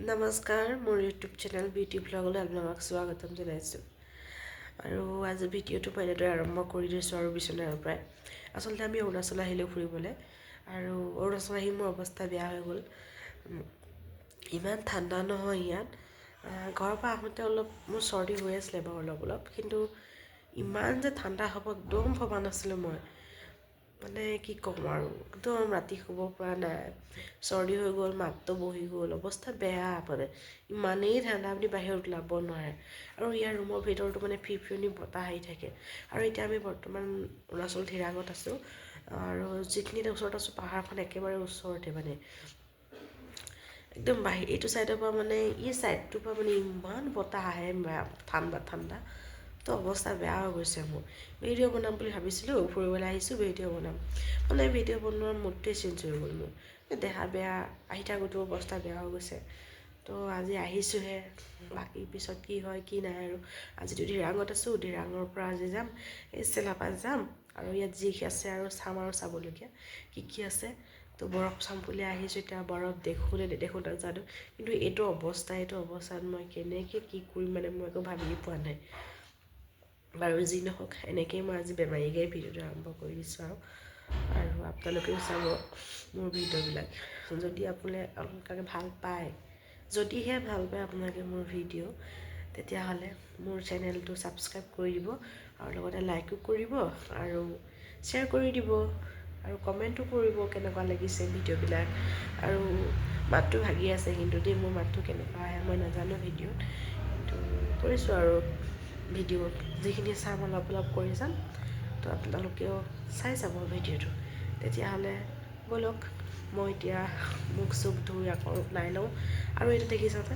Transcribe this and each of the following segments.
নমস্কাৰ, মোৰ YouTube channel beauty ব্লগলৈ আপোনালোকক স্বাগতম জনাইছোঁ। আৰু আজি ভিডিঅ'টো মই এনেদৰে আৰম্ভ কৰি দিছোঁ আৰু বিচনাৰ পৰাই। আচলতে আমি অৰুণাচল আহিলোঁ ফুৰিবলৈ, আৰু অৰুণাচল আহি মোৰ অৱস্থা বেয়া হৈ গ'ল। ইমান ঠাণ্ডা নহয় ইয়াত। ঘৰৰ পৰা আহোঁতে অলপ মোৰ চৰ্দি হৈ আছিলে বাৰু অলপ, কিন্তু ইমান যে ঠাণ্ডা হ'ব একদম ভবা নাছিলোঁ মই। মানে কি ক'ম আৰু, একদম ৰাতি শুব পৰা নাই, চৰ্দি হৈ গ'ল, মাতটো বহি গ'ল, অৱস্থা বেয়া। মানে ইমানেই ঠাণ্ডা, আপুনি বাহিৰত ওলাব নোৱাৰে। আৰু ইয়াৰ ৰুমৰ ভিতৰতো মানে ফিৰফিৰণি বতাহ আহি থাকে। আৰু এতিয়া আমি বৰ্তমান অৰুণাচল ধিৰাঙত আছোঁ, আৰু যিখিনিতে ওচৰত আছোঁ পাহাৰখন একেবাৰে ওচৰতে। মানে একদম এইটো ছাইডৰ পৰা মানে ছাইডটোৰ পৰা মানে ইমান বতাহ আহে, ঠাণ্ডা ঠাণ্ডা, তো অৱস্থা বেয়া হৈ গৈছে মোৰ। ভিডিঅ' বনাম বুলি ভাবিছিলোঁ, ফুৰিবলৈ আহিছোঁ ভিডিঅ' বনাম, মানে ভিডিঅ' বনোৱাৰ মুডটোৱে চেঞ্জ হৈ গ'ল মোৰ। দেহা বেয়া, আহি থাকোঁতেও অৱস্থা বেয়া হৈ গৈছে। তো আজি আহিছোঁহে, বাকী পিছত কি হয় কি নাই। আৰু আজিতো ধিৰাঙত আছোঁ, ধিৰাঙৰ পৰা আজি যাম এই চেলাপাছ যাম। আৰু ইয়াত যি আছে আৰু চাম, আৰু চাবলগীয়া কি আছে। তো বৰফ চাম বুলি আহিছোঁ, এতিয়া বৰফ দেখোঁ নে নেদেখোঁ নাজানো, কিন্তু এইটো অৱস্থাত মই কেনেকৈ কি কৰিম মানে মই একো ভাবিয়ে পোৱা নাই। বাৰু যি নহওক, এনেকৈয়ে মই আজি বেমাৰী গাই ভিডিঅ'টো আৰম্ভ কৰি দিছোঁ। আৰু আপোনালোকেও চাব মোৰ ভিডিঅ'বিলাক, যদি আপোনালোকে ভাল পায়, যদিহে ভাল পায় আপোনালোকে মোৰ ভিডিঅ', তেতিয়াহ'লে মোৰ চেনেলটো ছাবস্ক্ৰাইব কৰি দিব, আৰু লগতে লাইকো কৰিব, আৰু শ্বেয়াৰ কৰি দিব, আৰু কমেণ্টো কৰিব কেনেকুৱা লাগিছে ভিডিঅ'বিলাক। আৰু মাতটো ভাগি আছে কিন্তু দেই, মোৰ মাতটো কেনেকুৱা আহে মই নাজানো ভিডিঅ'ত, কিন্তু কৰিছোঁ আৰু ভিডিঅ'ত যিখিনি চাম অলপ কৰি যাম। তো আপোনালোকেও চাই যাব ভিডিঅ'টো। তেতিয়াহ'লে ব'লক, মই এতিয়া মুখ চুখ ধুই আকৌ ওলাই লওঁ। আৰু এইটো দেখিছতে,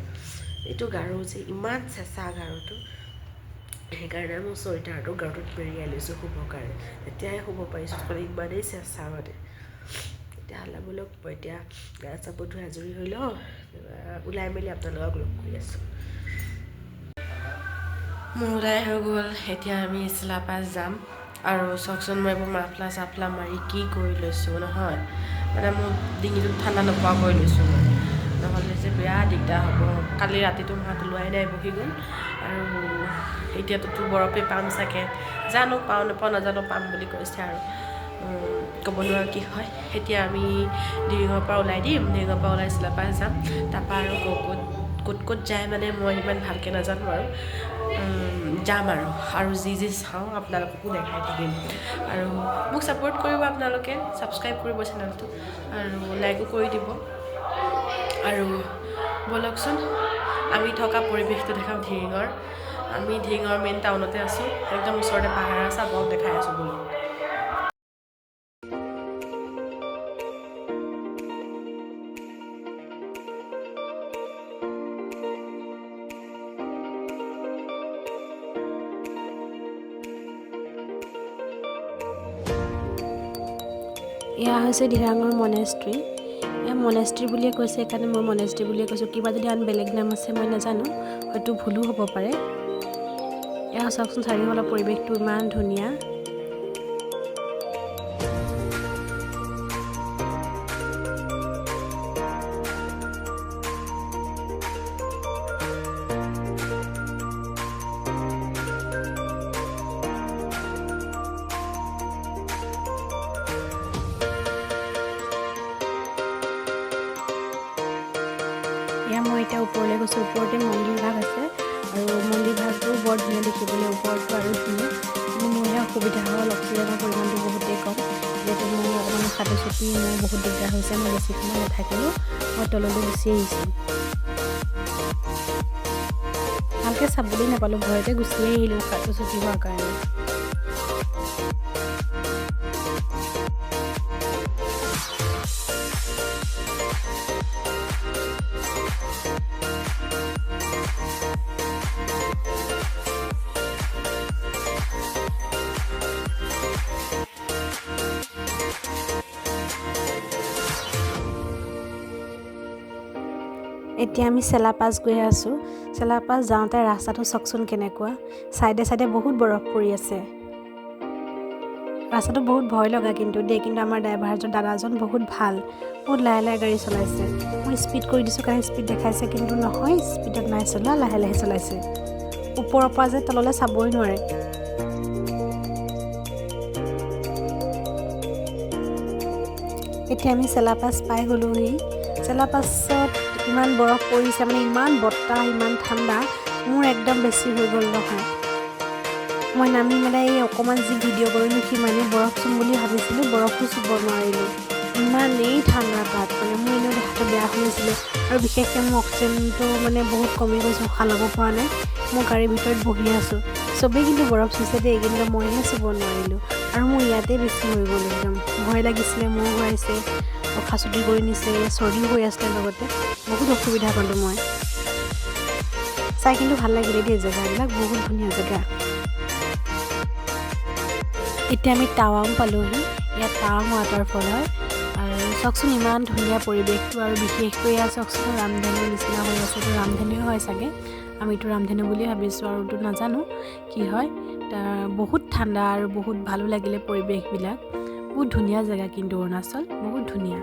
এইটো গাৰু যে ইমান চেঁচা গাৰুটো, সেইকাৰণে মোৰ চুৱেটাৰটো গাৰুটোত মেৰিয়াই লৈছোঁ শুবৰ কাৰণে, তেতিয়াহে শুব পাৰিছোঁ, মানে ইমানেই চেঁচা মানে। তেতিয়াহ'লে ব'লক, মই এতিয়া গা চা ধুই আজৰি হৈ লওঁ, ওলাই মেলি আপোনালোকক লগ কৰি আছোঁ। মোৰ ওলাই হৈ গ'ল, এতিয়া আমি চেলাপাছ যাম। আৰু চাওকচোন, মই এইবোৰ মাফলা মাৰি কি কৰি লৈছোঁ নহয়, মানে মোৰ ডিঙিটোত ঠাণ্ডা নোপোৱা কৰি লৈছোঁ মই, নহ'লে যে বেয়া দিগদাৰ হ'ব। কালি ৰাতিটো মাত ওলোৱাই নাই, বহি গ'ল। আৰু এতিয়াতো বৰফে পাম চাগে, জানো পাওঁ নাপাওঁ নাজানো, পাম বুলি কৈছে আৰু ক'ব নোৱাৰো কি হয়। এতিয়া আমি ধিৰিঙৰ পৰা ওলাই দিম, ধিৰিঙৰ পৰা ওলাই চেলাপাছ যাম। তাৰপৰা আৰু ক'ত যায় মানে মই ইমান ভালকৈ নাজানো, আৰু যাম আৰু যি চাওঁ আপোনালোককো দেখাই থাকিম। আৰু মোক ছাপোৰ্ট কৰিব আপোনালোকে, ছাবস্ক্ৰাইব কৰিব চেনেলটো, আৰু লাইকো কৰি দিব। আৰু ব'লকচোন, আমি থকা পৰিৱেশটো দেখাম ধিৰিঙৰ। আমি ধিৰিঙৰ মেইন টাউনতে আছোঁ, একদম ওচৰতে পাহাৰ আছে, আপোনালোকক দেখাই আছোঁ ব'লক। এয়া হৈছে ধিৰাঙৰ মনেষ্ট্ৰী। এয়া মনেষ্ট্ৰী বুলিয়ে কৈছে, সেইকাৰণে মই মনেষ্ট্ৰী বুলিয়ে কৈছোঁ। কিবা যদি আন বেলেগ নাম আছে মই নাজানো, হয়তো ভুলো হ'ব পাৰে। এয়া চাওকচোন, চাৰিওফালৰ পৰিৱেশটো ইমান ধুনীয়া। এয়া মই এতিয়া ওপৰলৈ গৈছোঁ, ওপৰতে মন্দিৰ ভাগ আছে, আৰু মন্দিৰ ভাগটো বৰ ধুনীয়া দেখিবলৈ, ওপৰটো আৰু ধুনীয়া। কিন্তু মোৰ সেয়া অসুবিধা হ'ল, অক্সিজেনৰ পৰিমাণটো বহুতেই কম, যিহেতু মোৰ অকণমান ছাতি চুটি মোৰ বহুত দিগদাৰ হৈছে। মই বেছি সময় নাথাকিলোঁ, মই তললৈ গুচি আহিছোঁ। ভালকৈ চাবলৈ নাপালোঁ, ভয়তে গুচি আহিলোঁ ছাতি চুটি হোৱাৰ কাৰণে। এতিয়া আমি চেলাপাছ গৈ আছোঁ। চেলাপাছ যাওঁতে ৰাস্তাটো চাওকচোন কেনেকুৱা, চাইডে চাইডে বহুত বৰফ পৰি আছে। ৰাস্তাটো বহুত ভয় লগা কিন্তু আমাৰ ড্ৰাইভাৰজন দাদাজন বহুত ভাল, বহুত লাহে লাহে গাড়ী চলাইছে। মই স্পীড কৰি দিছোঁ কাৰণে স্পীড দেখাইছে, কিন্তু নহয়, স্পীডত নাই চলোৱা, লাহে লাহে চলাইছে। ওপৰৰ পৰা যে তললৈ চাবই নোৱাৰে। এতিয়া আমি চেলাপাছ পাই গ'লোহি। চেলাপাছত ইমান বৰফ পৰিছে, মানে ইমান বতাহ, ইমান ঠাণ্ডা, মোৰ একদম বেছি হৈ গ'ল নহয়। মই নামি মানে এই অকণমান যি ভিডিঅ' কৰিলোঁ সিমানেই বৰফ চুম বুলি ভাবিছিলোঁ, বৰফো চুব নোৱাৰিলোঁ, ইমানেই ঠাণ্ডা তাত। মানে মোৰ এনেও দেখাটো বেয়া হৈ আছিলে, আৰু বিশেষকৈ মোৰ অক্সিজেনটো মানে বহুত কমি গৈছে, উশাহ ল'ব পৰা নাই। মই গাড়ীৰ ভিতৰত বহি আছোঁ, চবেই কিন্তু বৰফ চুইছে দেই, কিন্তু মইহে চুব নোৱাৰিলোঁ। আৰু মোৰ ইয়াতে বেছি হৈ গ'ল, একদম ভয় লাগিছিলে, মূৰ ঘূৰাইছে, উশাহ চুটি কৰি নিছে, চৰ্দিও হৈ আছিলে লগতে, বহুত অসুবিধা পালোঁ মই। চাই কিন্তু ভাল লাগিলে দেই, জেগাবিলাক বহুত ধুনীয়া জেগা। এতিয়া আমি টাৱাং পালোহি। ইয়াত টাৱাং ৱাটাৰফল হয়, আৰু চাওকচোন ইমান ধুনীয়া পৰিৱেশটো, আৰু বিশেষকৈ ইয়াত চাওকচোন ৰামধেনুৰ নিচিনা হৈ আছে, তো ৰামধেনুৱে হয় চাগে, আমিতো ৰামধেনু বুলি ভাবিছোঁ, আৰু তো নাজানো কি হয়। বহুত ঠাণ্ডা আৰু বহুত ভালো লাগিলে পৰিৱেশবিলাক, বহুত ধুনীয়া জেগা কিন্তু অৰুণাচল, বহুত ধুনীয়া।